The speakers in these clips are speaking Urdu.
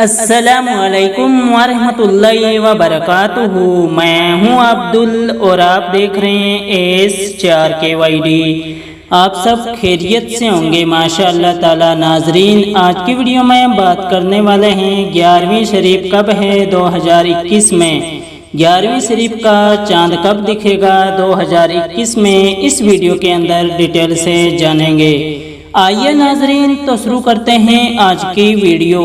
السلام علیکم ورحمۃ اللہ وبرکاتہ۔ میں ہوں عبدل اور آپ دیکھ رہے ہیں A.S.4kyd۔ آپ سب خیریت سے ہوں گے ماشاء اللہ تعالی۔ ناظرین، آج کی ویڈیو میں بات کرنے والے ہیں 11ویں شریف کب ہے 2021 میں۔ 11ویں شریف کا چاند کب دکھے گا 2021 میں، اس ویڈیو کے اندر ڈیٹیل سے جانیں گے۔ آئیے ناظرین تو شروع کرتے ہیں آج کی ویڈیو۔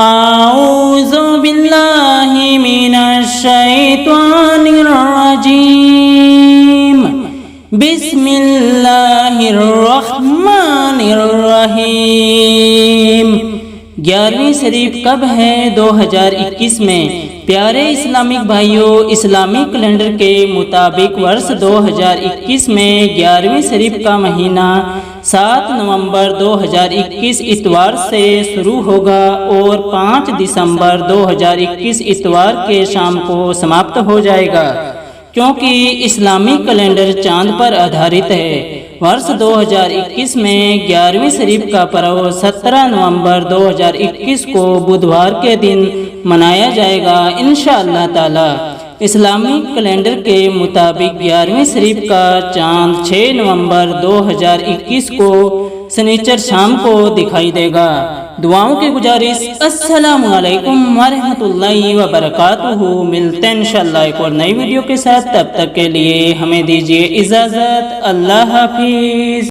اعوذ باللہ من الشیطان الرجیم، بسم اللہ الرحمن الرحیم۔ 11ویں شریف کب ہے 2021 میں؟ پیارے اسلامک بھائیوں، اسلامی کیلنڈر کے مطابق ورس 2021 میں 11ویں شریف کا مہینہ 7 نومبر 2021 اتوار سے شروع ہوگا اور 5 دسمبر 2021 اتوار کے شام کو سماپت ہو جائے گا، کیونکہ اسلامی کیلنڈر چاند پر آدھارت ہے۔ ورس 2021 میں 11ویں شریف کا پرو 17 نومبر 2021 کو بدھوار کے دن منایا جائے گا انشاءاللہ تعالی۔ اسلامی کیلنڈر کے مطابق 11ویں شریف کا چاند 6 نومبر 2021 کو سنیچر شام کو دکھائی دے گا۔ دعاؤں کی گزارش۔ السلام علیکم ورحمۃ اللہ وبرکاتہ۔ ملتے ہیں انشاءاللہ ایک اور نئی ویڈیو کے ساتھ، تب تک کے لیے ہمیں دیجیے اجازت۔ اللہ حافظ۔